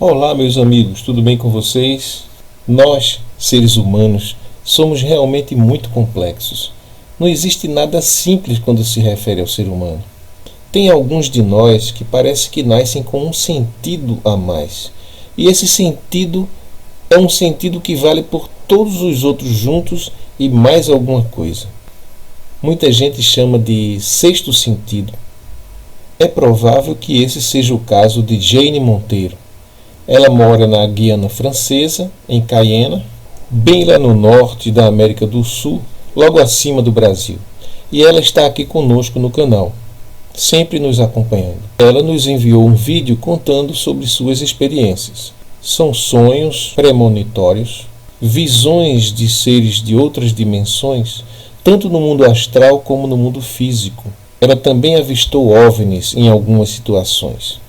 Olá, meus amigos, tudo bem com vocês? Nós, seres humanos, somos realmente muito complexos. Não existe nada simples quando se refere ao ser humano. Tem alguns de nós que parece que nascem com um sentido a mais. E esse sentido é um sentido que vale por todos os outros juntos e mais alguma coisa. Muita gente chama de sexto sentido. É provável que esse seja o caso de Jane Monteiro. Ela mora na Guiana Francesa, em Cayena, bem lá no norte da América do Sul, logo acima do Brasil. E ela está aqui conosco no canal, sempre nos acompanhando. Ela nos enviou um vídeo contando sobre suas experiências. São sonhos premonitórios, visões de seres de outras dimensões, tanto no mundo astral como no mundo físico. Ela também avistou OVNIs em algumas situações.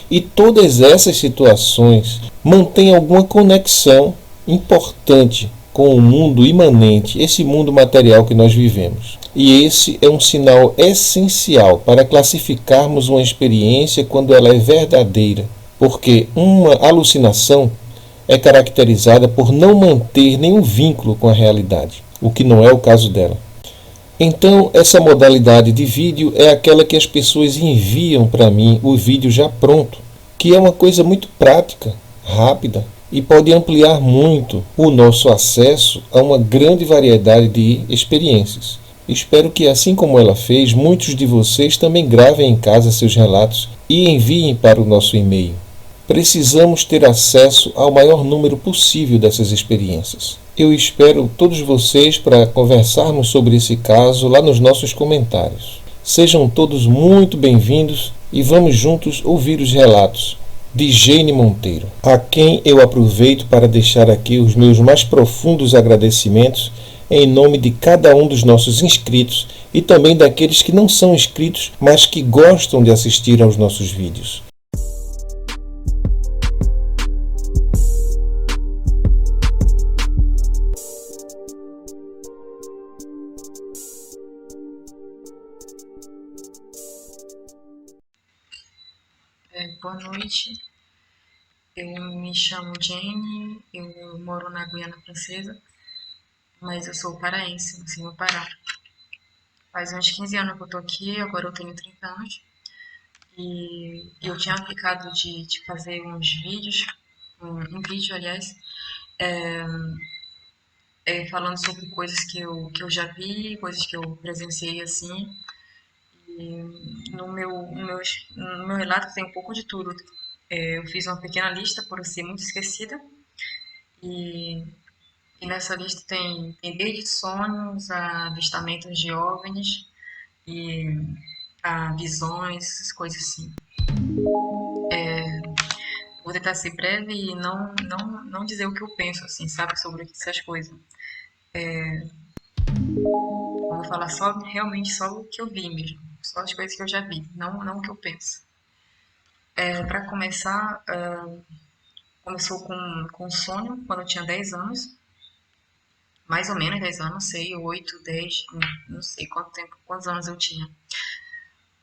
E todas essas situações mantêm alguma conexão importante com o mundo imanente, esse mundo material que nós vivemos. E esse é um sinal essencial para classificarmos uma experiência quando ela é verdadeira, porque uma alucinação é caracterizada por não manter nenhum vínculo com a realidade, o que não é o caso dela. Então, essa modalidade de vídeo é aquela que as pessoas enviam para mim o vídeo já pronto, que é uma coisa muito prática, rápida e pode ampliar muito o nosso acesso a uma grande variedade de experiências. Espero que, assim como ela fez, muitos de vocês também gravem em casa seus relatos e enviem para o nosso e-mail. Precisamos ter acesso ao maior número possível dessas experiências. Eu espero todos vocês para conversarmos sobre esse caso lá nos nossos comentários. Sejam todos muito bem-vindos e vamos juntos ouvir os relatos de Jane Monteiro, a quem eu aproveito para deixar aqui os meus mais profundos agradecimentos em nome de cada um dos nossos inscritos e também daqueles que não são inscritos, mas que gostam de assistir aos nossos vídeos. Boa noite, eu me chamo Jane, eu moro na Guiana Francesa, mas eu sou paraense, nasci no Pará. Faz uns 15 anos que eu tô aqui, agora eu tenho 30 anos, e eu tinha aplicado de fazer uns vídeos, um vídeo, aliás, falando sobre coisas que eu já vi, coisas que eu presenciei assim, e no meu relato tem um pouco de tudo. Eu fiz uma pequena lista por eu ser muito esquecida, e E nessa lista tem desde sonhos a avistamentos de OVNIs e a visões, essas coisas assim. Vou tentar ser breve e não dizer o que eu penso, assim, sabe, sobre essas coisas. Eu vou falar realmente só o que eu vi mesmo, só as coisas que eu já vi, não o que eu penso. Para começar, começou com sonho quando eu tinha 10 anos, mais ou menos 10 anos, não sei, 8, 10, não sei quantos anos eu tinha.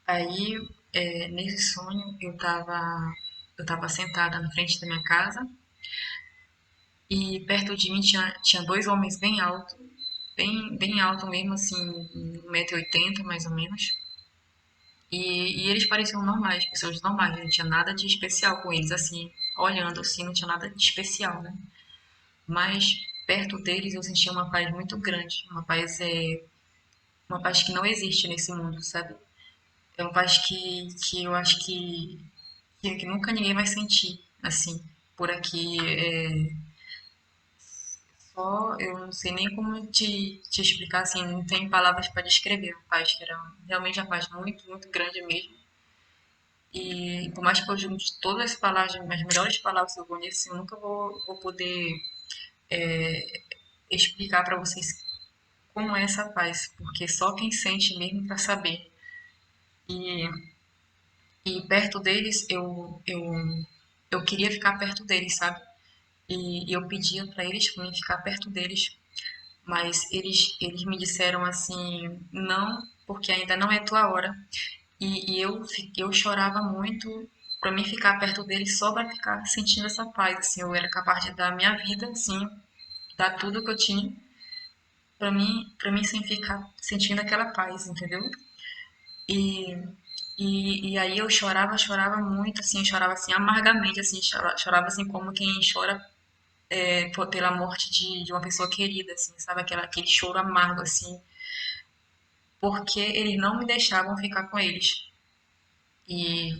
Aí, nesse sonho, eu tava sentada na frente da minha casa e perto de mim tinha dois homens bem altos, bem alto mesmo, assim, 1,80 m mais ou menos. E eles pareciam normais, pessoas normais, não tinha nada de especial com eles, assim, olhando assim, não tinha nada de especial, né? Mas perto deles eu sentia uma paz muito grande, uma paz que não existe nesse mundo, sabe? É uma paz que eu acho que nunca ninguém vai sentir, assim, por aqui. Só, eu não sei nem como te explicar, assim, não tem palavras para descrever a paz, que era realmente uma paz muito, muito grande mesmo. E por mais que eu junte todas as palavras, as melhores palavras que eu conheço, eu nunca vou poder explicar para vocês como é essa paz, porque só quem sente mesmo para saber. E, e perto deles, eu queria ficar perto deles, sabe? E eu pedia para eles pra mim ficar perto deles, mas eles me disseram assim, não, porque ainda não é tua hora. E eu chorava muito, para mim ficar perto dele só para ficar sentindo essa paz, assim, eu era capaz de dar a minha vida, assim, dar tudo que eu tinha para mim sem ficar sentindo aquela paz, entendeu? E, e aí eu chorava, chorava muito, assim, chorava assim amargamente, assim, chorava assim como quem chora pela morte de uma pessoa querida, assim, sabe? Aquele choro amargo, assim, porque eles não me deixavam ficar com eles. E,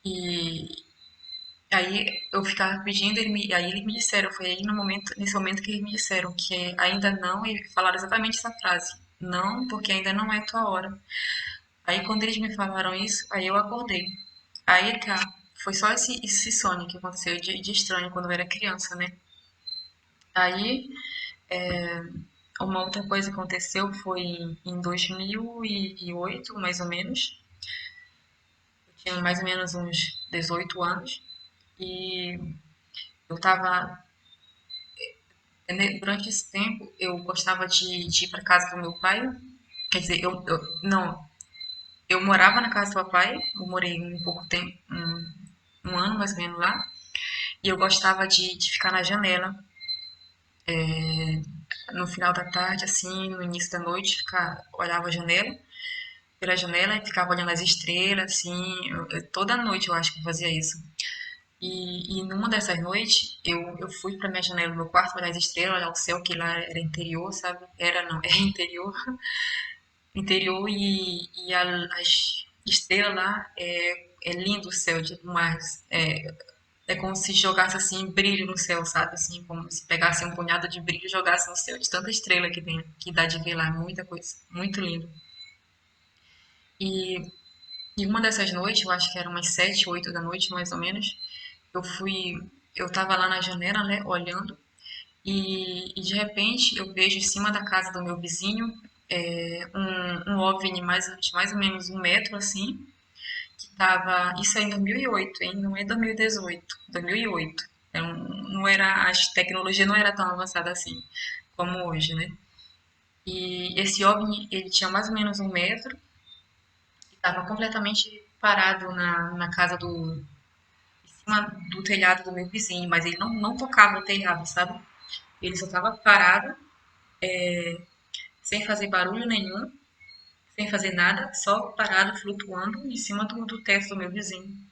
e aí eu ficava pedindo, aí eles me disseram, foi aí no momento, nesse momento que eles me disseram que ainda não, e falaram exatamente essa frase, não, porque ainda não é tua hora. Aí quando eles me falaram isso, aí eu acordei. Aí tá, foi só esse sonho que aconteceu de estranho quando eu era criança, né? Aí uma outra coisa que aconteceu foi em 2008, mais ou menos. Eu tinha mais ou menos uns 18 anos. E eu tava. Durante esse tempo, eu gostava de ir para casa do meu pai. Quer dizer, não, eu morava na casa do papai. Eu morei um pouco tempo, um ano mais ou menos lá. E eu gostava de ficar na janela. No final da tarde, assim, no início da noite, olhava a janela pela janela e ficava olhando as estrelas, assim, toda noite eu acho que eu fazia isso. E numa dessas noites, eu fui pra minha janela do meu quarto, olhar as estrelas, olhar o céu, que lá era interior, sabe? Era não, é interior. Interior e as estrelas lá, é lindo o céu demais. É como se jogasse assim brilho no céu, sabe? Assim, como se pegasse um punhado de brilho e jogasse no céu, de tanta estrela que tem, que dá de ver lá, muita coisa, muito lindo. E E uma dessas noites, eu acho que era umas 7, 8 da noite, mais ou menos, eu fui, eu tava lá na janela, né, olhando, e de repente eu vejo em cima da casa do meu vizinho um OVNI de mais ou menos 1 metro, assim, que tava, isso é em 2008, hein, não é 2018, 2008. Então, não era, a tecnologia não era tão avançada assim, como hoje, né? E esse OVNI, ele tinha mais ou menos 1 metro, e estava completamente parado na casa cima do telhado do meu vizinho, mas ele não tocava o telhado, sabe? Ele só estava parado, sem fazer barulho nenhum, sem fazer nada, só parado, flutuando em cima do teto do meu vizinho.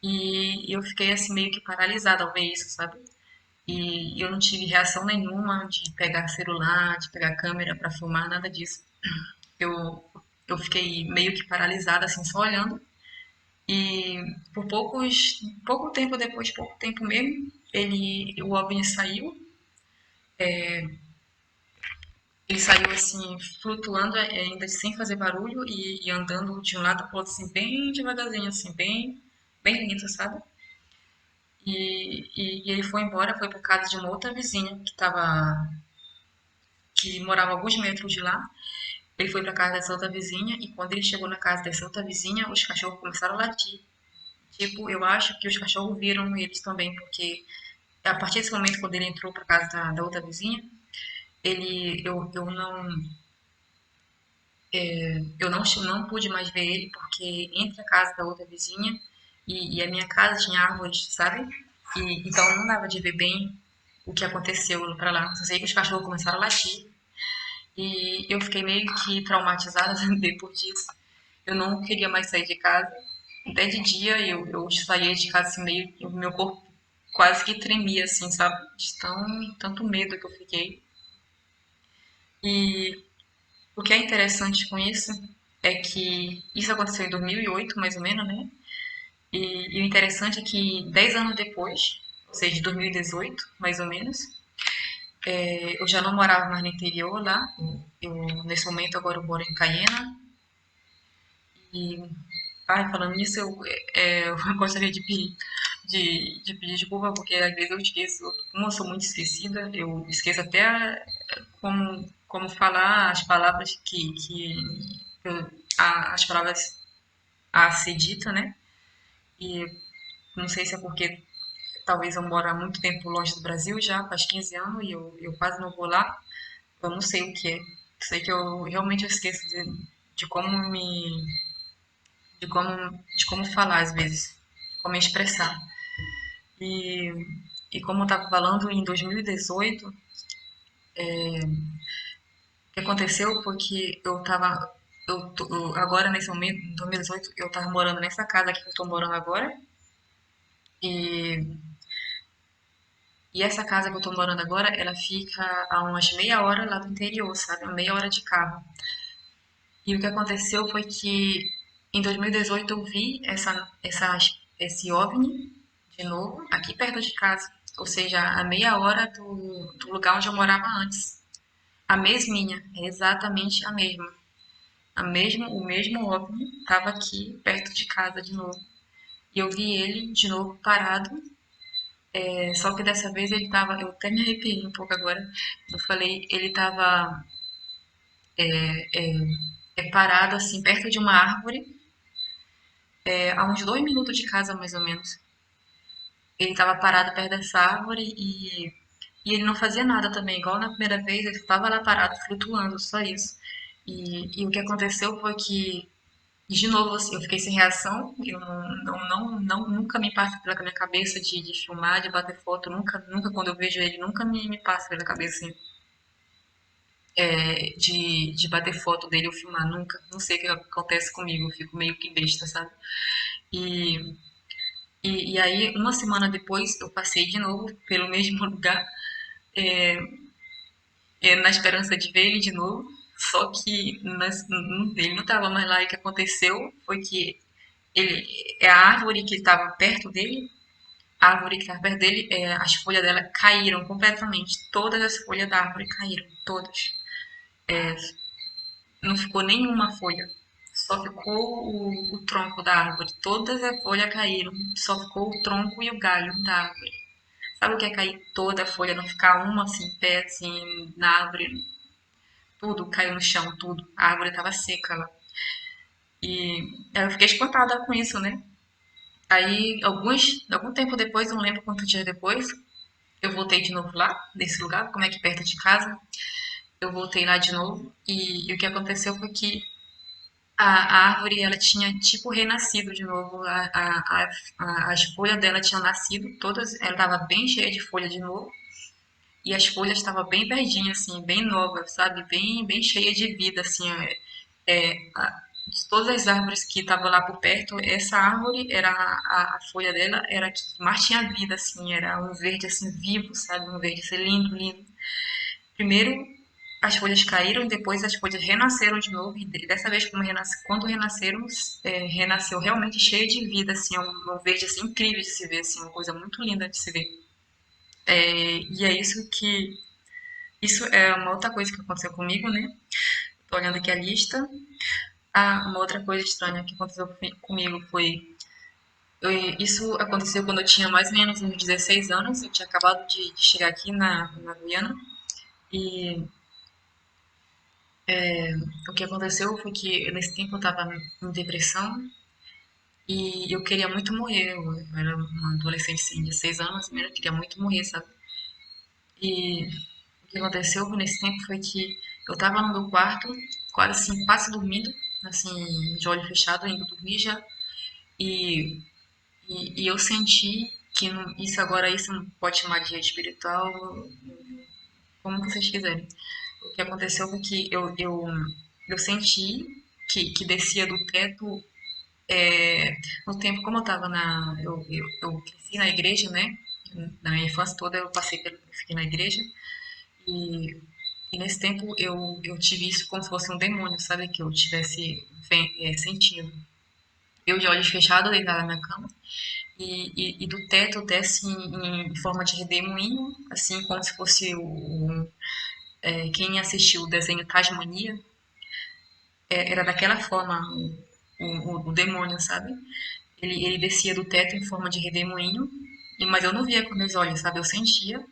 E eu fiquei assim meio que paralisada ao ver isso, sabe? E eu não tive reação nenhuma de pegar celular, de pegar câmera para filmar, nada disso. Eu, eu fiquei meio que paralisada, assim, só olhando. E por pouco tempo depois, pouco tempo mesmo, o OVNI saiu. Ele saiu assim, flutuando, ainda sem fazer barulho e andando de um lado para o outro, assim, bem devagarzinho, assim, bem lento, sabe? E ele foi embora, foi para casa de uma outra vizinha que morava a alguns metros de lá. Ele foi para casa dessa outra vizinha e quando ele chegou na casa dessa outra vizinha, os cachorros começaram a latir. Tipo, eu acho que os cachorros viram eles também, porque a partir desse momento, quando ele entrou para casa da outra vizinha, eu não pude mais ver ele porque entre a casa da outra vizinha e a minha casa tinha árvores, sabe? Então não dava de ver bem o que aconteceu para lá. Só sei que os cachorros começaram a latir e eu fiquei meio que traumatizada depois disso. Eu não queria mais sair de casa. Até de dia eu saía de casa assim meio, o meu corpo quase que tremia assim, sabe? De tanto medo que eu fiquei. E o que é interessante com isso é que isso aconteceu em 2008, mais ou menos, né? E o interessante é que 10 anos depois, ou seja, de 2018, mais ou menos, eu já não morava mais no interior lá. Nesse momento, agora eu moro em Caiena. E, falando nisso, eu gostaria de pedir desculpa, porque às vezes eu esqueço. Como eu sou muito esquecida, eu esqueço até como falar as palavras as palavras a ser dita, né? E não sei se é porque talvez eu moro há muito tempo longe do Brasil já, faz 15 anos, e eu quase não vou lá. Eu não sei o que é. Sei que eu realmente esqueço de como de como falar às vezes, de como expressar. E, e como eu estava falando, em 2018, o que aconteceu foi que agora nesse momento, em 2018, eu estava morando nessa casa aqui que eu estou morando agora. E, e essa casa que eu estou morando agora, ela fica a umas meia hora lá do interior, sabe? Uma meia hora de carro. E o que aconteceu foi que em 2018 eu vi esse OVNI de novo aqui perto de casa. Ou seja, a meia hora do lugar onde eu morava antes. A mesminha, é exatamente a mesma. O mesmo OVNI estava aqui perto de casa de novo. E eu vi ele de novo parado. Só que dessa vez ele estava. Eu até me arrepiei um pouco agora. Eu falei, ele estava parado assim, perto de uma árvore, a uns 2 minutos de casa mais ou menos. Ele estava parado perto dessa árvore e ele não fazia nada também, igual na primeira vez, ele estava lá parado, flutuando, só isso. E o que aconteceu foi que, de novo, assim, eu fiquei sem reação, eu nunca me passa pela minha cabeça de filmar, de bater foto, nunca quando eu vejo ele, nunca me passa pela cabeça assim, de bater foto dele ou filmar, nunca. Não sei o que acontece comigo, eu fico meio que besta, sabe? E, e aí, uma semana depois, eu passei de novo pelo mesmo lugar, na esperança de ver ele de novo. Só que ele não estava mais lá e o que aconteceu foi que ele, a árvore que estava perto dele, a árvore que estava perto dele, as folhas dela caíram completamente. Todas as folhas da árvore caíram, todas. Não ficou nenhuma folha. Só ficou o tronco da árvore. Todas as folhas caíram. Só ficou o tronco e o galho da árvore. Sabe o que é cair toda a folha, não ficar uma assim, pé assim, na árvore? Tudo caiu no chão, tudo. A árvore estava seca lá. E eu fiquei espantada com isso, né? Aí, algum tempo depois, não lembro quantos dias depois, eu voltei de novo lá, nesse lugar, como é que perto de casa. Eu voltei lá de novo e o que aconteceu foi que a árvore ela tinha tipo renascido de novo. As folhas dela tinham nascido, todas, ela estava bem cheia de folha de novo. E as folhas estavam bem verdinhas, assim, bem novas, sabe? Bem cheia de vida, assim. De todas as árvores que estavam lá por perto, essa árvore era a folha dela era a que mais tinha vida, assim. Era um verde assim vivo, sabe? Um verde assim, lindo, lindo. Primeiro as folhas caíram e depois as folhas renasceram de novo. E dessa vez, quando renasceram, renasceu realmente cheia de vida, assim, um verde assim, incrível de se ver, assim, uma coisa muito linda de se ver. E é isso é uma outra coisa que aconteceu comigo, né? Tô olhando aqui a lista. Ah, uma outra coisa estranha que aconteceu comigo foi. Isso aconteceu quando eu tinha mais ou menos uns 16 anos. Eu tinha acabado de chegar aqui na Guiana. E o que aconteceu foi que nesse tempo eu estava em depressão e eu queria muito morrer. Eu era uma adolescente assim, de 6 anos, eu queria muito morrer, sabe? E o que aconteceu nesse tempo foi que eu estava no meu quarto, quase assim, quase dormindo, assim, de olho fechado, indo dormir já. E, e eu senti que isso não pode chamar de rede espiritual, como vocês quiserem. O que aconteceu foi que eu senti que descia do teto. No tempo, como eu estava eu cresci na igreja, né? Na minha infância toda eu fiquei na igreja. E, e nesse tempo eu tive isso como se fosse um demônio, sabe? Que eu tivesse sentindo. Eu de olhos fechados, deitada na minha cama. E do teto desce em forma de redemoinho, assim como se fosse quem assistiu o desenho Tasmania, era daquela forma o demônio, sabe? Ele descia do teto em forma de redemoinho, mas eu não via com meus olhos, sabe? Eu sentia,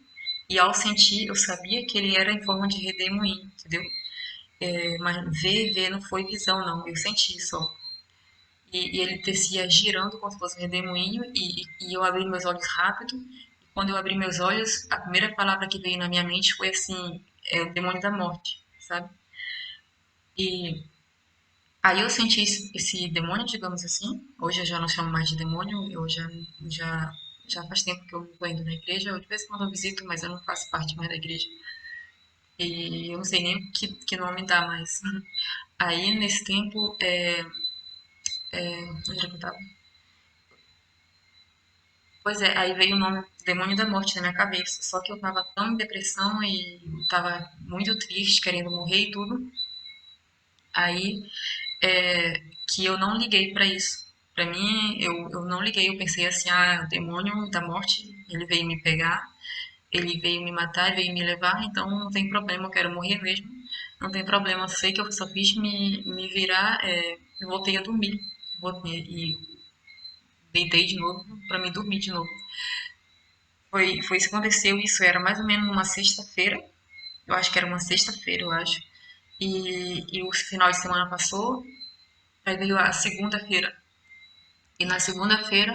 e ao sentir, eu sabia que ele era em forma de redemoinho, entendeu? Mas ver não foi visão, não, eu senti só. E ele descia girando como se fosse um redemoinho, e eu abri meus olhos rápido. E quando eu abri meus olhos, a primeira palavra que veio na minha mente foi assim: é o demônio da morte, sabe? E Aí eu senti esse demônio, digamos assim. Hoje eu já não chamo mais de demônio, já, já faz tempo que eu não tô indo na igreja. Eu, de vez em quando eu visito, mas eu não faço parte mais da igreja. E eu não sei nem que nome dá mais. Aí, nesse tempo, onde era que eu tava? Pois é, aí veio o nome Demônio da Morte na minha cabeça. Só que eu tava tão em depressão e tava muito triste, querendo morrer e tudo. Aí que eu não liguei pra isso. Pra mim, eu não liguei. Eu pensei assim: ah, o demônio da morte, ele veio me pegar, ele veio me matar, veio me levar, então não tem problema, eu quero morrer mesmo. Não tem problema, eu sei que eu só fiz me virar, eu voltei a dormir. Voltei, e deitei de novo pra me dormir de novo. Foi isso que aconteceu, isso era mais ou menos numa sexta-feira. Eu acho que era uma sexta-feira, eu acho. E o final de semana passou, aí veio a segunda-feira. E na segunda-feira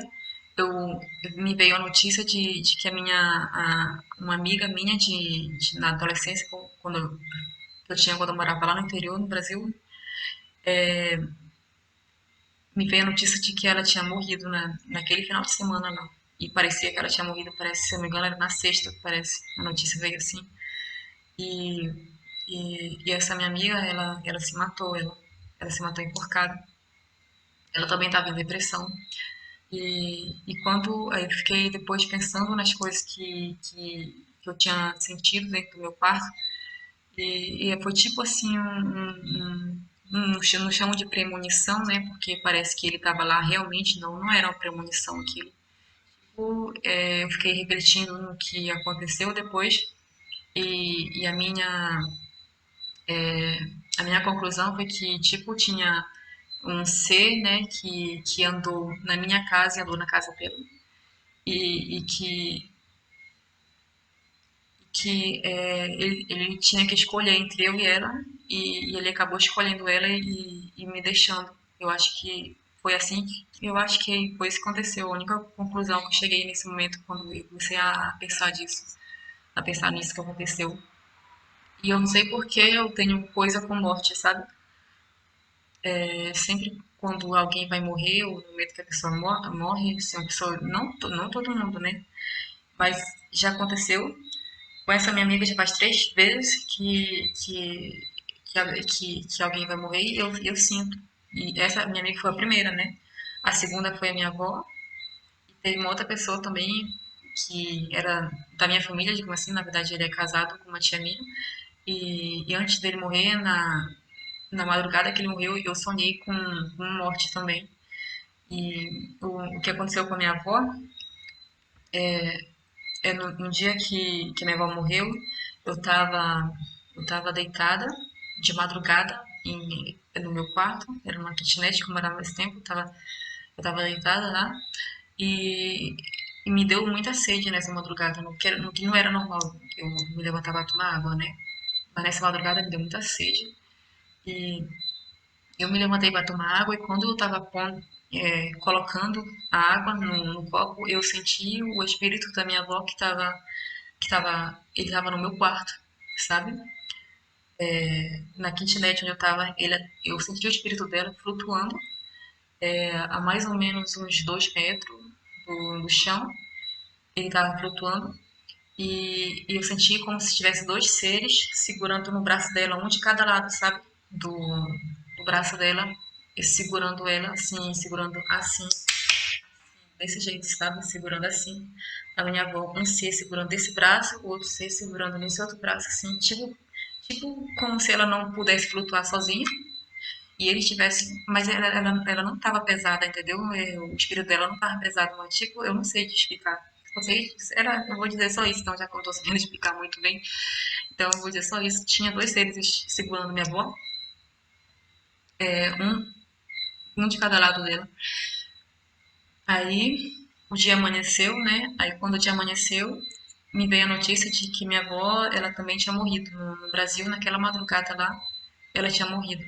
eu, me veio a notícia de que uma amiga minha na adolescência, quando eu morava lá no interior, no Brasil, me veio a notícia de que ela tinha morrido naquele final de semana lá. E parecia que ela tinha morrido, parece, se eu não me engano, era na sexta, parece. A notícia veio assim. E, e essa minha amiga, ela se matou, ela se matou enforcada. Ela também estava em depressão. E quando eu fiquei depois pensando nas coisas que eu tinha sentido dentro do meu quarto, e foi tipo assim, não chamo de premonição, né? Porque parece que ele estava lá realmente, não era uma premonição aquilo. Eu fiquei refletindo no que aconteceu depois, e a minha conclusão foi que, tipo, tinha um ser, né, que andou na minha casa e andou na casa dele, e ele tinha que escolher entre eu e ela, e ele acabou escolhendo ela e me deixando. Eu acho que foi assim, eu acho que foi isso que aconteceu. A única conclusão que eu cheguei nesse momento quando eu comecei a pensar disso, a pensar nisso que aconteceu. E eu não sei por que eu tenho coisa com morte, sabe? Sempre quando alguém vai morrer, ou no momento que a pessoa morre, se uma pessoa, não todo mundo, né? Mas já aconteceu. Com essa minha amiga já faz 3 vezes que alguém vai morrer e eu sinto. E essa minha amiga foi a primeira, né? A segunda foi a minha avó. E teve uma outra pessoa também que era da minha família, digamos assim. Na verdade, ele é casado com uma tia minha. E antes dele morrer, na madrugada que ele morreu, eu sonhei com morte também. E o que aconteceu com a minha avó é no dia que minha avó morreu, eu tava deitada de madrugada no meu quarto, era uma kitnet que eu morava nesse tempo, eu tava deitada lá e, e me deu muita sede nessa madrugada, no que não era normal, eu me levantava para tomar água, né? Mas nessa madrugada me deu muita sede e eu me levantei para tomar água e quando eu estava colocando a água no copo, eu senti o espírito da minha avó ele estava no meu quarto, sabe? Na kitnet onde eu estava, eu senti o espírito dela flutuando a mais ou menos uns 2 metros do chão. Ele estava flutuando e eu senti como se tivesse dois seres segurando no braço dela, um de cada lado, sabe? Do braço dela, e segurando ela assim, segurando assim, desse jeito, sabe? Segurando assim. A minha avó, um ser segurando desse braço, o outro ser segurando nesse outro braço, assim, tipo como se ela não pudesse flutuar sozinha. E ele tivesse. Mas ela não estava pesada, entendeu? O espírito dela não estava pesado, mas tipo, eu não sei te explicar. Eu vou dizer só isso, então, já que eu não estou sabendo explicar muito bem. Então, eu vou dizer só isso. Tinha dois seres segurando minha avó, um, um de cada lado dela. Aí o dia amanheceu, né? Aí quando o dia amanheceu, me veio a notícia de que minha avó, ela também tinha morrido no Brasil, naquela madrugada lá, ela tinha morrido.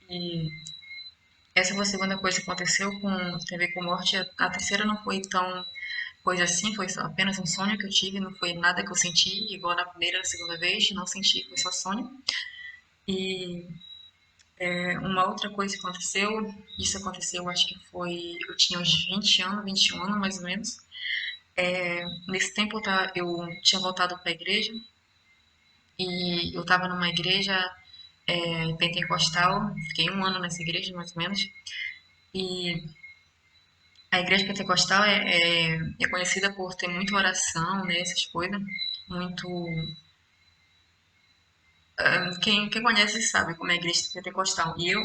E essa foi a segunda coisa que aconteceu tem a ver com morte. A terceira não foi tão coisa assim, foi só apenas um sonho que eu tive, não foi nada que eu senti, igual na primeira, na segunda vez, não senti, foi só sonho. E Uma outra coisa que aconteceu, isso aconteceu, acho que foi, eu tinha uns 20 anos, 21 anos mais ou menos. Nesse tempo eu tinha voltado para a igreja e eu estava numa igreja pentecostal, fiquei um ano nessa igreja mais ou menos. E a igreja pentecostal é conhecida por ter muita oração, né, essas coisas, muito. Quem conhece sabe como é a igreja pentecostal. E eu,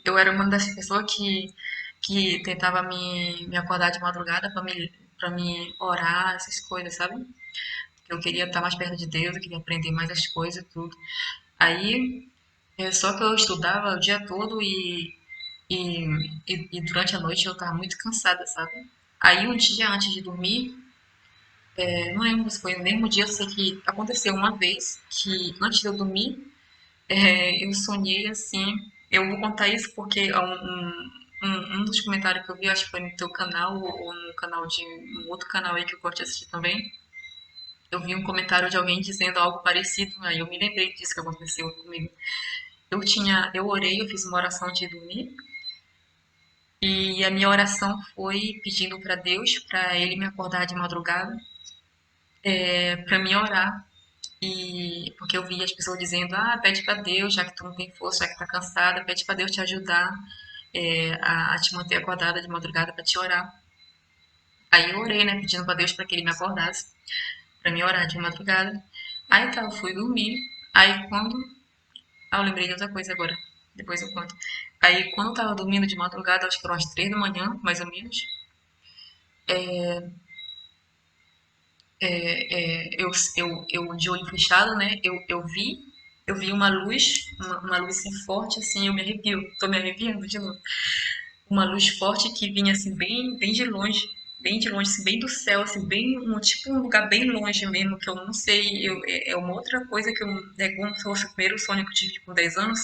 eu era uma dessas pessoas que tentava me acordar de madrugada para me orar, essas coisas, sabe? Eu queria estar mais perto de Deus, eu queria aprender mais as coisas, tudo. Aí, só que eu estudava o dia todo e, e durante a noite eu estava muito cansada, sabe? Aí, um dia antes de dormir, não lembro se foi no mesmo dia, eu sei que aconteceu uma vez que antes de eu dormir, eu sonhei assim. Eu vou contar isso porque um dos comentários que eu vi, acho que foi no teu canal ou no canal de um outro canal aí que eu gosto de assistir também. Eu vi um comentário de alguém dizendo algo parecido, aí eu me lembrei disso que aconteceu comigo. Eu orei, eu fiz uma oração de dormir e a minha oração foi pedindo para Deus, para Ele me acordar de madrugada, para me orar. E porque eu vi as pessoas dizendo, pede para Deus, já que tu não tem força, já que tá cansada, pede para Deus te ajudar a te manter acordada de madrugada para te orar. Aí eu orei, né, pedindo para Deus para que Ele me acordasse, para me orar de madrugada. Aí tá, eu fui dormir. Aí quando eu lembrei de outra coisa agora. Depois eu conto. Aí, quando eu tava dormindo de madrugada, acho que eram umas 3 da manhã, mais ou menos, eu de olho fechado, né? Eu vi uma luz assim forte, assim, eu me arrepio. Tô me arrepiando de novo. Uma luz forte que vinha, assim, bem de longe, assim, bem do céu, assim, tipo um lugar bem longe mesmo, que eu não sei, é uma outra coisa que como se fosse o primeiro sonho que eu tive com 10 anos.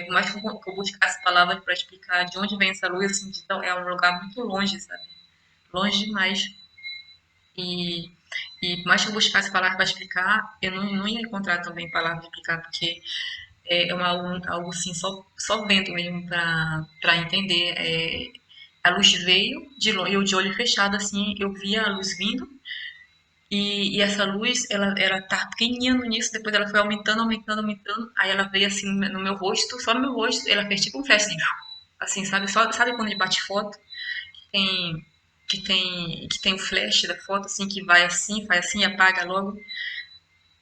Por mais que eu buscasse palavras para explicar de onde vem essa luz, assim, então é um lugar muito longe, sabe? Longe demais. E, e por mais que eu buscasse palavras para explicar, eu não ia encontrar também palavras para explicar, porque algo assim, só vendo mesmo para entender. A luz veio, eu de olho fechado, assim, eu via a luz vindo, e essa luz, ela tá pequenininha no início, depois ela foi aumentando, aumentando, aumentando. Aí ela veio assim no meu rosto, só no meu rosto, ela fez tipo um flash, assim, sabe? Sabe quando ele bate foto? Tem, que tem o flash da foto, assim, que vai assim, faz assim e apaga logo.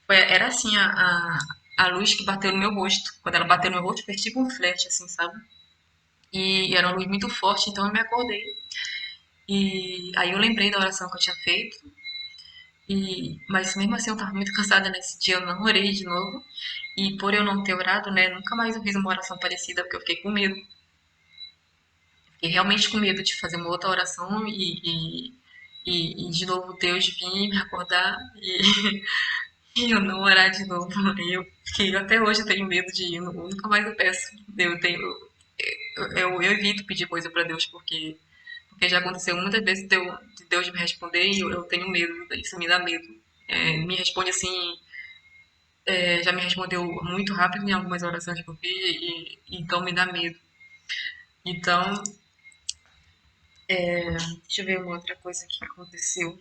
Era assim a luz que bateu no meu rosto. Quando ela bateu no meu rosto, fez tipo um flash, assim, sabe? E era uma luz muito forte, então eu me acordei. E aí eu lembrei da oração que eu tinha feito. Mas mesmo assim eu tava muito cansada nesse dia, eu não orei de novo. E por eu não ter orado, né, nunca mais eu fiz uma oração parecida, porque eu fiquei com medo. Fiquei realmente com medo de fazer uma outra oração e de novo Deus vir me acordar e eu não orar de novo. Até hoje eu tenho medo de ir, nunca mais eu peço. Eu evito pedir coisa para Deus, porque já aconteceu muitas vezes de Deus me responder e eu tenho medo, isso me dá medo. Me responde assim, já me respondeu muito rápido em algumas orações que eu fiz e então me dá medo. Então, deixa eu ver uma outra coisa que aconteceu.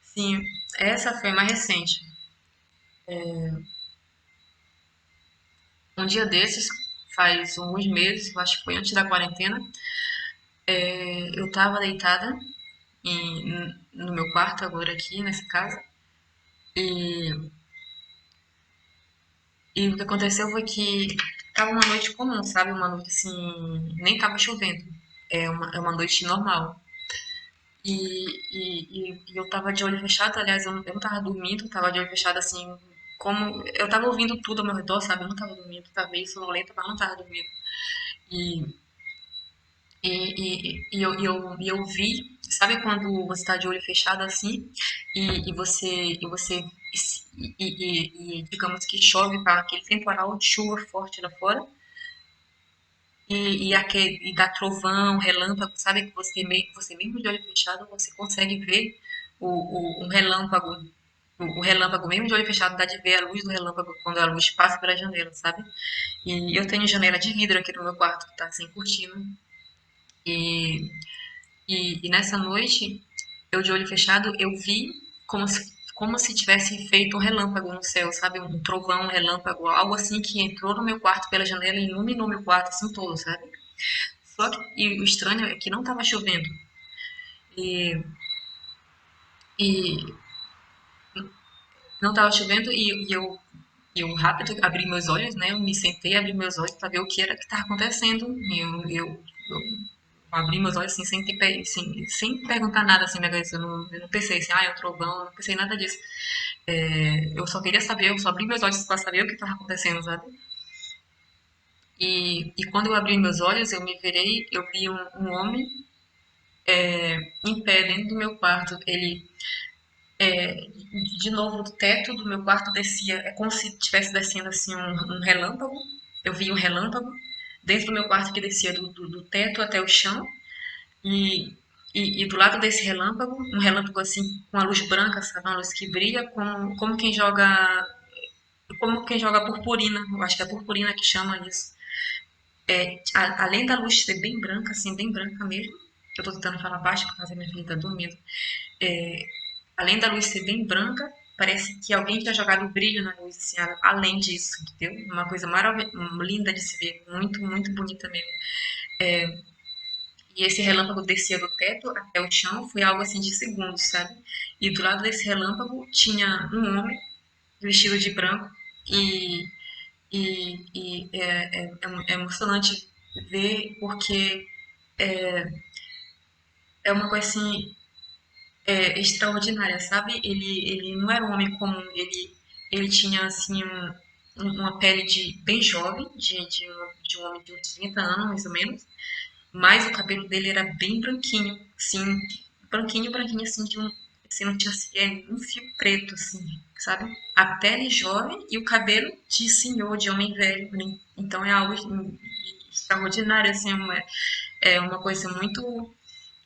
Sim, essa foi a mais recente. Um dia desses, faz alguns meses, eu acho que foi antes da quarentena, eu tava deitada no meu quarto agora aqui, nessa casa, e, e o que aconteceu foi que tava uma noite comum, sabe? Uma noite assim, nem tava chovendo. É uma noite normal. E eu tava de olho fechado, aliás, eu não tava dormindo, tava de olho fechado assim, como eu tava ouvindo tudo ao meu redor, sabe? Eu não tava dormindo, tava meio sonolenta, mas não tava dormindo. E, e eu vi, sabe quando você tá de olho fechado assim, e você, digamos que chove, tá? Aquele temporal de chuva forte lá fora, e dá trovão, relâmpago, sabe? Você mesmo de olho fechado, você consegue ver um relâmpago. O relâmpago, mesmo de olho fechado, dá de ver a luz do relâmpago quando a luz passa pela janela, sabe? E eu tenho janela de vidro aqui no meu quarto, que tá sem cortina. E, e nessa noite, eu de olho fechado, eu vi como se tivesse feito um relâmpago no céu, sabe? Um trovão, um relâmpago, algo assim que entrou no meu quarto pela janela e iluminou meu quarto assim todo, sabe? Só que e o estranho é que não estava chovendo. E, e não estava chovendo e eu rápido abri meus olhos, né? Eu me sentei, abri meus olhos para ver o que era que estava acontecendo. Eu abri meus olhos assim, sem perguntar nada assim, na cabeça. Eu não pensei assim, ah, é um trovão, eu não pensei nada disso. Eu só queria saber, eu só abri meus olhos para saber o que estava acontecendo, sabe? E quando eu abri meus olhos, eu me virei, eu vi um homem em pé dentro do meu quarto. Ele, de novo, do teto do meu quarto descia, é como se estivesse descendo assim um relâmpago. Eu vi um relâmpago dentro do meu quarto que descia do teto até o chão. E, e do lado desse relâmpago, um relâmpago assim, com a luz branca, sabe? Uma luz que brilha, como quem joga purpurina. Eu acho que é purpurina que chama isso. Além da luz ser bem branca, assim, bem branca mesmo, eu tô tentando falar baixo por causa da minha filha tá dormindo. É, além da luz ser bem branca, parece que alguém tinha jogado brilho na luz, assim, além disso, entendeu? Uma coisa linda de se ver, muito, muito bonita mesmo. E esse relâmpago descia do teto até o chão, foi algo assim de segundos, sabe? E do lado desse relâmpago tinha um homem vestido de branco e, é emocionante ver porque é uma coisa assim extraordinária, sabe? Ele não era um homem comum, ele tinha assim uma pele de bem jovem, de um homem de uns 30 anos mais ou menos, mas o cabelo dele era bem branquinho, assim, branquinho, branquinho, assim, assim, não tinha um fio preto, assim, sabe? A pele jovem e o cabelo de senhor, de homem velho, né? Então é algo extraordinário, assim, é uma coisa muito.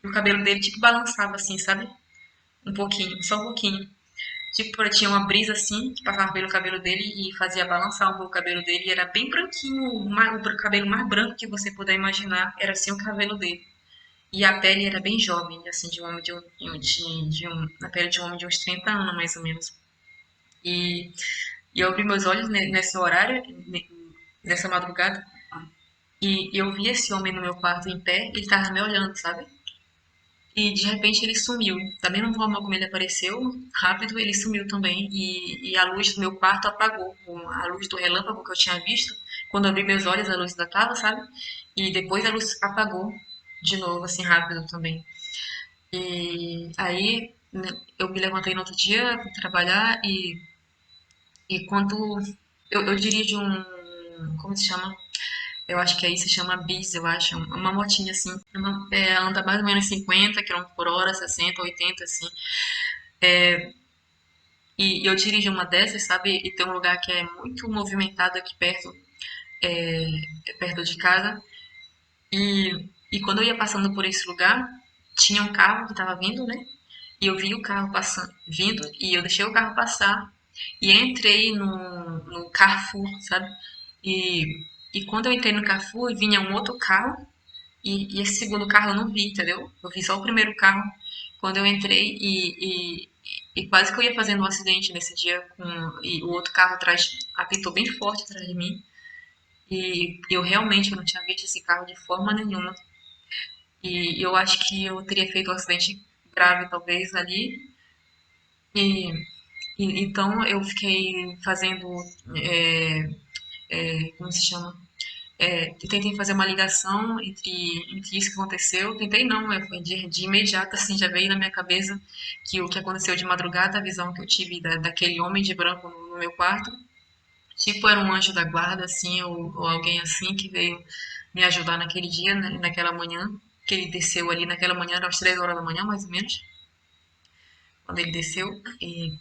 O cabelo dele, tipo, balançava, assim, sabe? Um pouquinho, só um pouquinho. Tipo, tinha uma brisa assim, que passava pelo cabelo dele e fazia balançar um pouco o cabelo dele. E era bem branquinho, o cabelo mais branco que você puder imaginar, era assim o cabelo dele. E a pele era bem jovem, assim, de um homem a pele de um homem de uns 30 anos, mais ou menos. E, e eu abri meus olhos nesse horário, nessa madrugada, e eu vi esse homem no meu quarto em pé, ele tava me olhando, sabe? E de repente ele sumiu. Da mesma forma como ele apareceu, rápido, ele sumiu também. E a luz do meu quarto apagou. A luz do relâmpago que eu tinha visto, quando eu abri meus olhos, a luz ainda estava, sabe? E depois a luz apagou de novo, assim, rápido também. E aí né, eu me levantei no outro dia para trabalhar e quando eu dirijo como se chama? Eu acho que aí se chama bis, eu acho, uma motinha assim, anda mais ou menos 50 quilômetros por hora, 60, 80 assim. E eu dirijo uma dessas, sabe? E tem um lugar que é muito movimentado aqui perto de casa. E quando eu ia passando por esse lugar, tinha um carro que estava vindo, né? E eu vi o carro passando, vindo, e eu deixei o carro passar. E entrei no Carrefour, sabe? E quando eu entrei no Carrefour, vinha um outro carro, e esse segundo carro eu não vi, entendeu? Eu vi só o primeiro carro quando eu entrei e quase que eu ia fazendo um acidente nesse dia e o outro carro atrás apitou bem forte atrás de mim. E eu realmente não tinha visto esse carro de forma nenhuma. E eu acho que eu teria feito um acidente grave, talvez, ali. E, então eu fiquei fazendo, é, como se chama? Tentei fazer uma ligação entre isso que aconteceu. Tentei não, foi de imediato, assim, já veio na minha cabeça que o que aconteceu de madrugada, a visão que eu tive daquele homem de branco no meu quarto, tipo era um anjo da guarda, assim, ou alguém assim que veio me ajudar naquele dia, né, naquela manhã, que ele desceu ali naquela manhã, era às 3 horas da manhã, mais ou menos, quando ele desceu, e,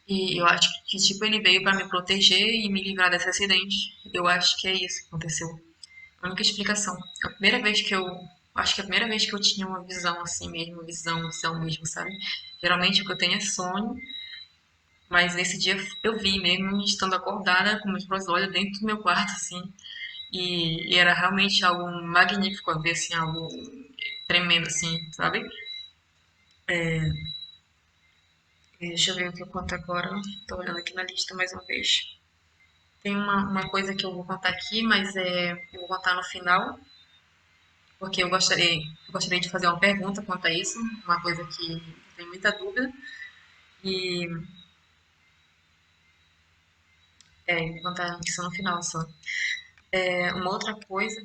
e eu acho que, tipo, ele veio para me proteger e me livrar desse acidente. Eu acho que é isso que aconteceu. A única explicação. A primeira vez que eu. Acho que é a primeira vez que eu tinha uma visão assim mesmo, visão mesmo, sabe? Geralmente o que eu tenho é sonho, Mas nesse dia eu vi mesmo, estando acordada, com meus próprios olhos dentro do meu quarto, assim. E era realmente algo magnífico a ver, assim, algo tremendo, assim, sabe? Deixa eu ver o que eu conto agora. Tô olhando aqui na lista mais uma vez. Tem uma coisa que eu vou contar aqui, mas eu vou contar no final, porque eu gostaria de fazer uma pergunta quanto a isso, uma coisa que eu tenho muita dúvida. E vou contar isso no final só. Uma outra coisa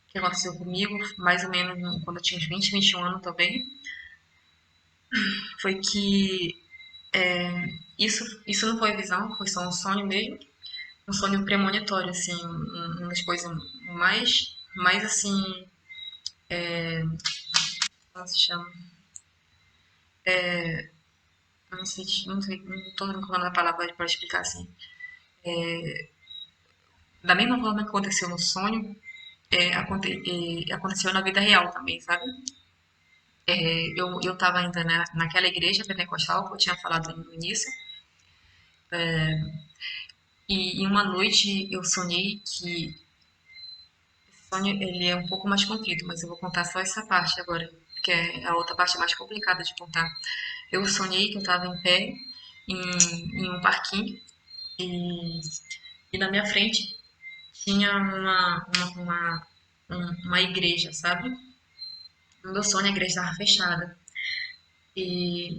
que aconteceu comigo, mais ou menos quando eu tinha uns 20, 21 anos também, foi que isso não foi visão, foi só um sonho mesmo, um sonho premonitório, assim, uma das coisas mais assim, como se chama? Eu não sei, não tô encontrando a palavra para explicar assim. Da mesma forma que aconteceu no sonho, aconteceu na vida real também, sabe? Eu tava ainda naquela igreja pentecostal que eu tinha falado no início, e em uma noite eu sonhei que esse sonho ele é um pouco mais comprido, mas eu vou contar só essa parte agora, que é a outra parte mais complicada de contar. Eu sonhei que eu estava em pé em um parquinho e, e na minha frente tinha uma igreja, sabe? No meu sonho a igreja estava fechada. E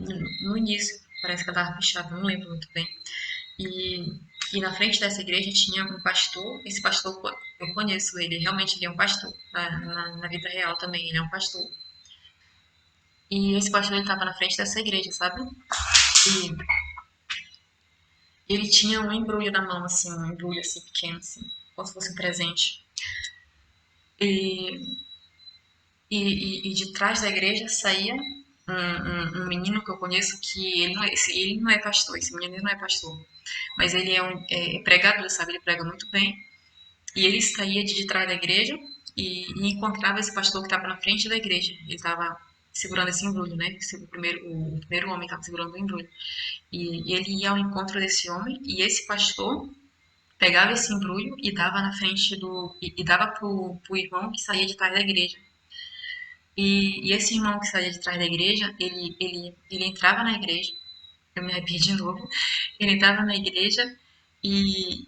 no início parece que ela estava fechada, não lembro muito bem. E, e na frente dessa igreja tinha um pastor. Esse pastor eu conheço ele, realmente ele é um pastor. Na vida real também, ele é um pastor. E esse pastor ele estava na frente dessa igreja, sabe? E ele tinha um embrulho na mão, assim, um embrulho assim pequeno, assim, como se fosse um presente. E, e de trás da igreja saía um menino que eu conheço que ele não é pastor, esse menino não é pastor, mas ele é pregador, sabe? Ele prega muito bem. E ele saía de trás da igreja e encontrava esse pastor que estava na frente da igreja. Ele estava segurando esse embrulho, né? O primeiro homem estava segurando o embrulho. E ele ia ao encontro desse homem e esse pastor pegava esse embrulho e dava na frente e dava pro irmão que saía de trás da igreja. E esse irmão que saía de trás da igreja, ele entrava na igreja, eu me arrepio de novo, ele entrava na igreja e,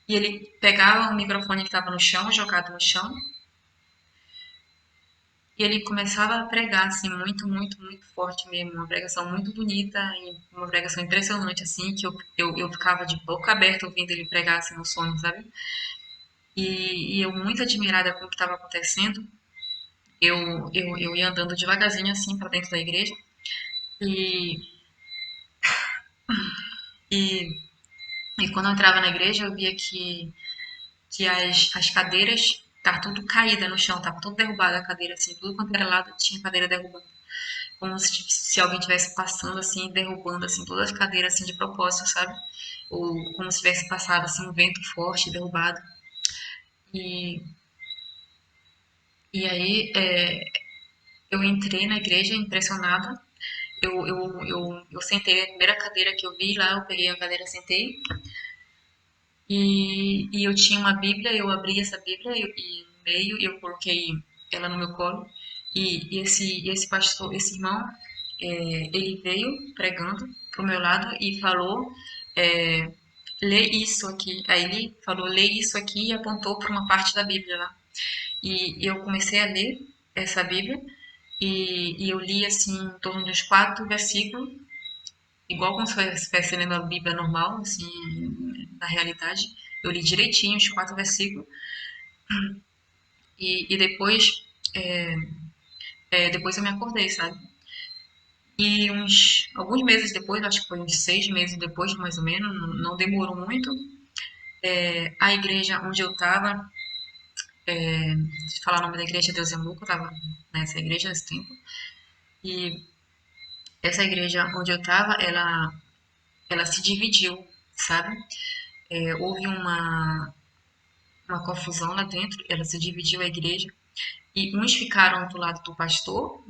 e ele pegava o microfone que estava no chão, jogado no chão, e ele começava a pregar, assim, muito, muito, muito forte mesmo. Uma pregação muito bonita e uma pregação impressionante, assim, que eu ficava de boca aberta ouvindo ele pregar, assim, no sonho, sabe? E eu, muito admirada com o que estava acontecendo, eu ia andando devagarzinho, assim, para dentro da igreja. E, e, e quando eu entrava na igreja, eu via que as cadeiras estavam tudo caída no chão, tava tudo derrubada a cadeira, assim, tudo quanto era lado tinha cadeira derrubada. Como se alguém estivesse passando, assim, derrubando, assim, todas as cadeiras, assim, de propósito, sabe? Ou como se tivesse passado, assim, um vento forte, derrubado. E, e aí eu entrei na igreja impressionada. Eu sentei na primeira cadeira que eu vi lá, eu peguei a cadeira, sentei. E eu tinha uma Bíblia, eu abri essa Bíblia e no meio eu coloquei ela no meu colo. E esse pastor, esse irmão, ele veio pregando pro meu lado e falou, é, lê isso aqui. Aí ele falou, lê isso aqui e apontou para uma parte da Bíblia lá. E eu comecei a ler essa Bíblia e eu li assim em torno de uns 4 versículos, igual como se eu estivesse lendo a Bíblia normal, assim, na realidade. Eu li direitinho os 4 versículos e depois eu me acordei, sabe? E alguns meses depois, acho que foi uns 6 meses depois, mais ou menos, não demorou muito, a igreja onde eu estava, se falar o nome da igreja, Deus é louco, eu estava nessa igreja nesse tempo, e essa igreja onde eu estava, ela se dividiu, sabe? Houve uma confusão lá dentro, ela se dividiu a igreja, e uns ficaram do lado do pastor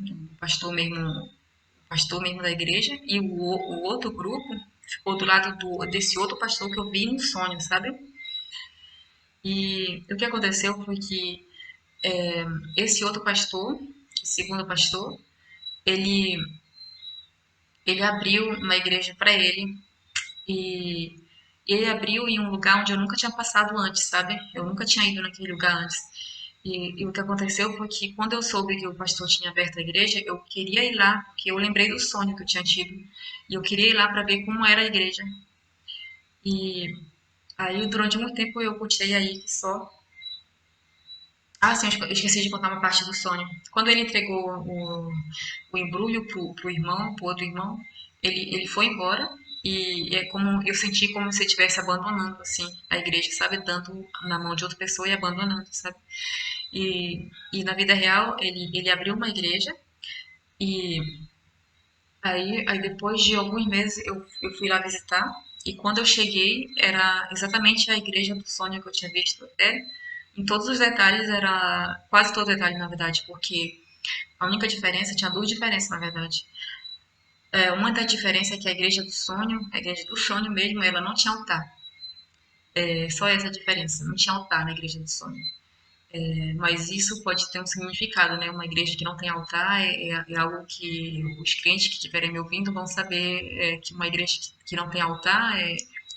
mesmo da igreja, e o outro grupo ficou do lado desse outro pastor que eu vi no sonho, sabe? E o que aconteceu foi que esse outro pastor, segundo pastor, ele, ele abriu uma igreja para ele e ele abriu em um lugar onde eu nunca tinha passado antes, sabe? Eu nunca tinha ido naquele lugar antes. E o que aconteceu foi que quando eu soube que o pastor tinha aberto a igreja, eu queria ir lá, porque eu lembrei do sonho que eu tinha tido. E eu queria ir lá para ver como era a igreja. E aí, durante muito tempo, eu continuei aí que só. Ah, sim, eu esqueci de contar uma parte do sonho. Quando ele entregou o embrulho pro irmão, pro outro irmão, ele foi embora e é como eu senti como se ele estivesse abandonando assim a igreja, sabe, dando na mão de outra pessoa e abandonando, sabe? E na vida real ele abriu uma igreja e aí depois de alguns meses eu fui lá visitar e quando eu cheguei era exatamente a igreja do sonho que eu tinha visto até em todos os detalhes era quase todo detalhe na verdade porque a única diferença tinha duas diferenças na verdade. Uma da diferença é que a igreja do sonho, a igreja do sonho mesmo, ela não tinha altar. É só essa a diferença. Não tinha altar na igreja do sonho. Mas isso pode ter um significado, né? Uma igreja que não tem altar é algo que os crentes que estiverem me ouvindo vão saber que uma igreja que não tem altar,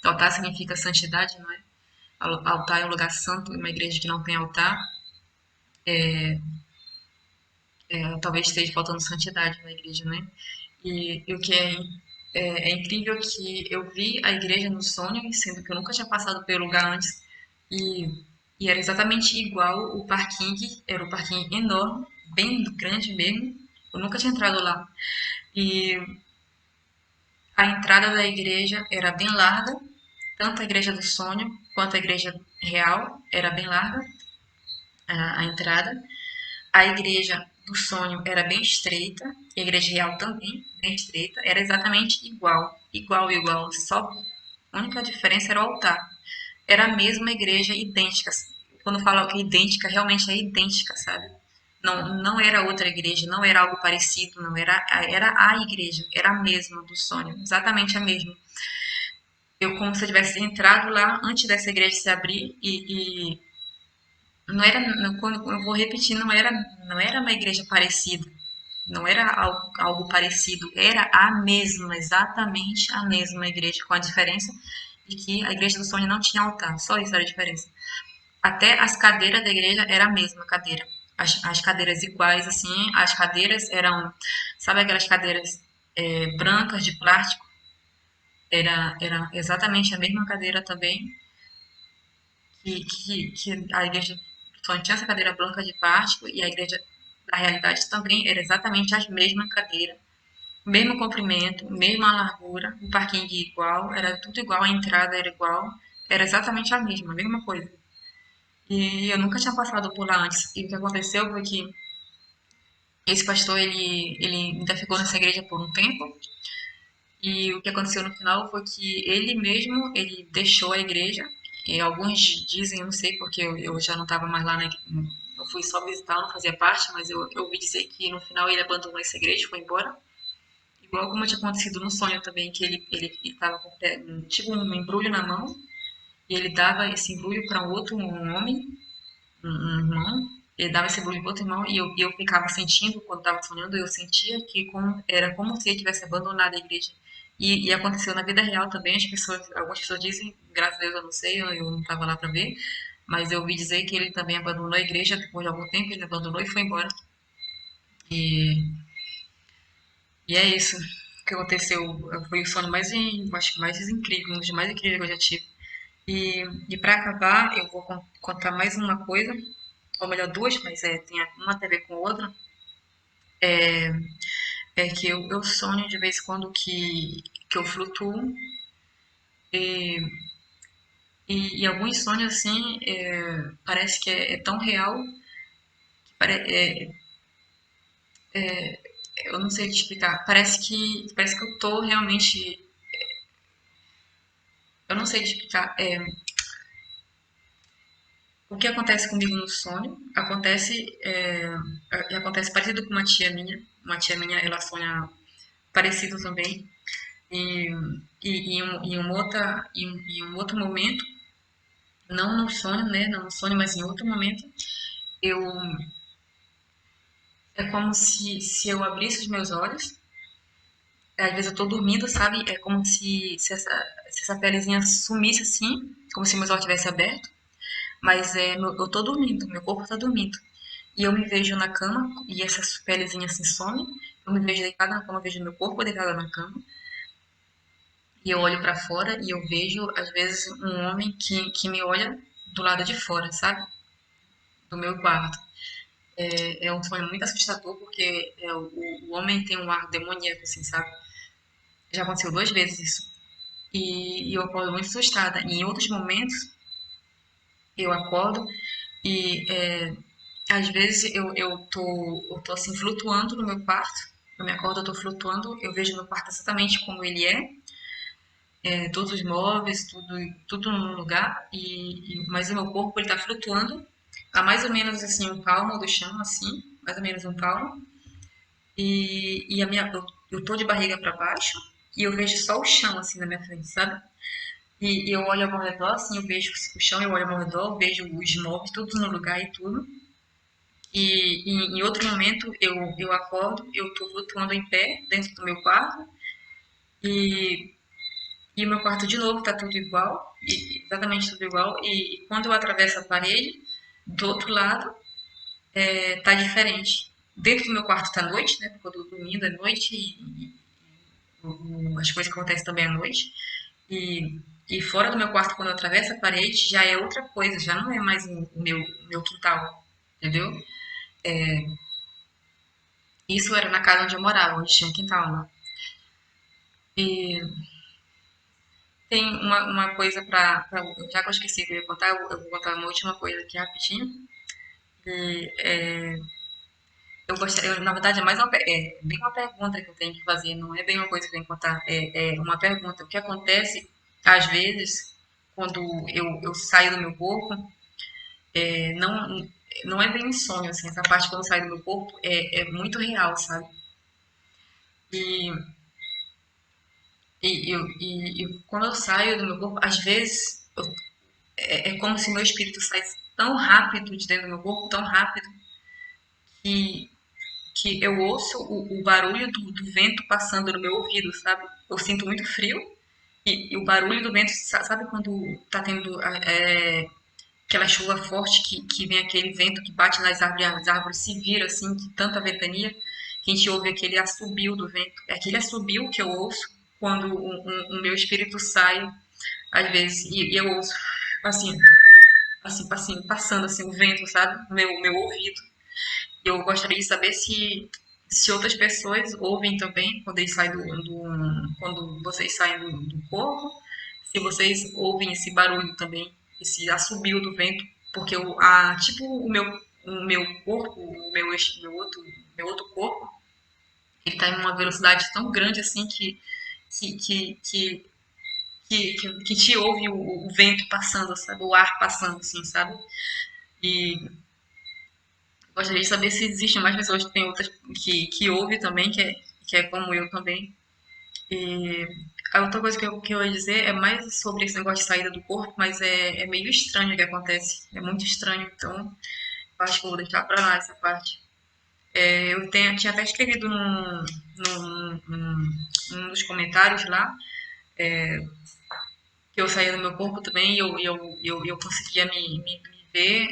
altar significa santidade, não é? Altar é um lugar santo, e uma igreja que não tem altar, talvez esteja faltando santidade na igreja, né? E o que é incrível que eu vi a igreja no sonho, sendo que eu nunca tinha passado pelo lugar antes, e, e era exatamente igual o parking, era um parking enorme, bem grande mesmo. Eu nunca tinha entrado lá. E a entrada da igreja era bem larga, tanto a igreja do sonho quanto a igreja real era bem larga, a entrada. A igreja do sonho era bem estreita, e a igreja real também, bem estreita, era exatamente igual, igual, igual, só a única diferença era o altar. Era a mesma igreja, idêntica. Quando falo que é idêntica, realmente é idêntica, sabe? Não era outra igreja, não era algo parecido, não era a igreja, era a mesma do sonho, exatamente a mesma. Eu como se eu tivesse entrado lá antes dessa igreja se abrir e não era, quando eu vou repetir, não era uma igreja parecida, não era algo parecido, era a mesma, exatamente a mesma igreja, com a diferença de que a igreja do sonho não tinha altar, só isso era a diferença. Até as cadeiras da igreja era a mesma cadeira, as cadeiras iguais, assim, as cadeiras eram, sabe aquelas cadeiras brancas de plástico? Era exatamente a mesma cadeira também que a igreja do sonho tinha essa cadeira branca de plástico e a igreja da realidade também era exatamente a mesma cadeira, mesmo comprimento, mesma largura, o parquinho igual, era tudo igual, a entrada era igual, era exatamente a mesma coisa. E eu nunca tinha passado por lá antes. E o que aconteceu foi que esse pastor, ele ainda ficou nessa igreja por um tempo. E o que aconteceu no final foi que ele mesmo, ele deixou a igreja. E alguns dizem, eu não sei porque eu já não estava mais lá na igreja. Eu fui só visitar, eu não fazia parte, mas eu ouvi dizer que no final ele abandonou essa igreja e foi embora. Igual como tinha acontecido no sonho também, que ele estava com tipo um embrulho na mão, e ele dava esse embrulho para um outro homem, um irmão, ele dava esse embrulho para outro irmão, e eu ficava sentindo, quando estava sonhando, eu sentia que era como se ele tivesse abandonado a igreja. E aconteceu na vida real também, algumas pessoas dizem, graças a Deus eu não sei, eu não estava lá para ver, mas eu ouvi dizer que ele também abandonou a igreja depois de algum tempo, ele abandonou e foi embora. E E é isso que aconteceu. Foi o sono mais, acho que mais incrível, um dos mais incríveis que eu já tive. E para acabar, eu vou contar mais uma coisa, ou melhor, duas, mas tem uma a ver com a outra. É que eu sonho de vez em quando que eu flutuo. E, e alguns sonhos, assim, parece que é tão real, que eu não sei te explicar. Parece que eu tô realmente. Eu não sei te explicar. O que acontece comigo no sonho acontece parecido com uma tia minha. Uma tia minha, ela sonha parecido também. E, em um outro momento, não no sonho, né? Não no sonho, mas em outro momento, eu é como se eu abrisse os meus olhos. Às vezes eu tô dormindo, sabe? É como se essa pelezinha sumisse assim, como se meus olhos tivessem aberto. Mas eu tô dormindo, meu corpo tá dormindo. E eu me vejo na cama, e essa pelezinha assim some. Eu me vejo deitada na cama, eu vejo meu corpo deitada na cama. E eu olho pra fora e eu vejo, às vezes, um homem que me olha do lado de fora, sabe? Do meu quarto. É um sonho muito assustador, porque o homem tem um ar demoníaco, assim, sabe? Já aconteceu 2 vezes isso. E eu acordo muito assustada. E em outros momentos, eu acordo e às vezes eu tô assim flutuando no meu quarto. Eu me acordo, eu tô flutuando, eu vejo meu quarto exatamente como ele todos os móveis, tudo no lugar, mas o meu corpo ele tá flutuando a mais ou menos assim um palmo do chão, assim, mais ou menos um palmo. E eu tô de barriga para baixo e eu vejo só o chão assim na minha frente, sabe? E eu olho ao meu redor, assim, eu vejo o chão, eu olho ao meu redor, vejo os móveis, tudo no lugar e tudo. E em outro momento eu acordo, eu tô flutuando em pé dentro do meu quarto e, e o meu quarto de novo tá tudo igual, exatamente tudo igual. E quando eu atravesso a parede, do outro lado tá diferente. Dentro do meu quarto tá noite, né? Porque eu tô dormindo à noite as coisas acontecem também à noite. E fora do meu quarto, quando eu atravesso a parede, já é outra coisa, já não é mais o meu quintal, entendeu? Isso era na casa onde eu morava, onde tinha um quintal lá. E tem uma coisa já que eu esqueci que eu ia contar, eu vou contar uma última coisa aqui rapidinho. E na verdade, é mais bem uma pergunta que eu tenho que fazer, não é bem uma coisa que eu tenho que contar, é uma pergunta. O que acontece, às vezes, quando eu saio do meu corpo, não, não é bem um sonho, assim, essa parte quando sai do meu corpo é muito real, sabe? E, e quando eu saio do meu corpo, às vezes é como se meu espírito saísse tão rápido de dentro do meu corpo, tão rápido, que, que eu ouço o barulho do vento passando no meu ouvido, sabe? Eu sinto muito frio e o barulho do vento, sabe quando tá tendo aquela chuva forte que vem aquele vento que bate nas árvores, as árvores se viram assim, de tanta ventania, que a gente ouve aquele assobio do vento. É aquele assobio que eu ouço quando o meu espírito sai, às vezes, e eu ouço assim, assim, passando assim o vento, sabe? Meu ouvido. Eu gostaria de saber se outras pessoas ouvem também quando eles saem quando vocês saem do corpo, se vocês ouvem esse barulho também, esse assobio do vento, porque tipo o meu corpo, meu outro corpo, ele está em uma velocidade tão grande assim que, que, que, que te ouve o vento passando, sabe? O ar passando, assim, sabe? E gostaria de saber se existem mais pessoas que tem outras que ouvem também, que é como eu também. E a outra coisa que eu ia dizer é mais sobre esse negócio de saída do corpo, mas é meio estranho o que acontece. É muito estranho, então eu acho que eu vou deixar pra lá essa parte. Tinha até escrevido num dos comentários lá que eu saía do meu corpo também e eu conseguia me ver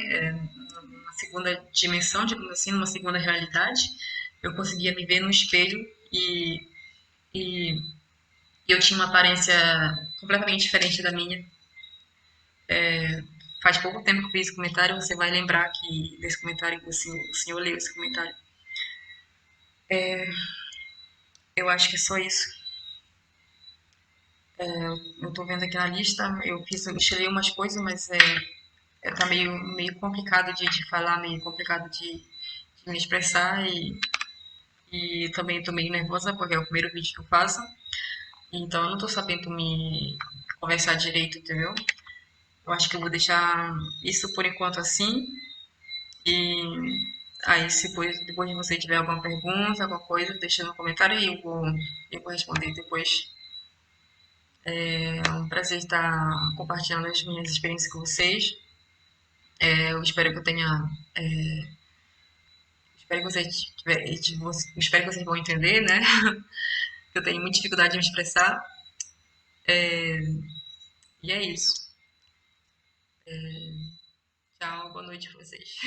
numa segunda dimensão, digamos assim, numa segunda realidade. Eu conseguia me ver no espelho e, e eu tinha uma aparência completamente diferente da minha. Faz pouco tempo que eu fiz esse comentário, você vai lembrar que desse comentário que o senhor leu esse comentário. Eu acho que é só isso. Eu tô vendo aqui na lista, eu tirei umas coisas, mas tá meio complicado de falar, meio complicado de me expressar e também tô meio nervosa porque é o primeiro vídeo que eu faço, então eu não tô sabendo me conversar direito, entendeu? Eu acho que eu vou deixar isso por enquanto assim e aí se depois de você tiver alguma pergunta, alguma coisa, deixa no comentário e eu vou responder depois. É um prazer estar compartilhando as minhas experiências com vocês. Eu espero que eu tenha. Espero que vocês, espero que vocês vão entender, né? Eu tenho muita dificuldade em me expressar. E é isso. Tchau, boa noite pra vocês.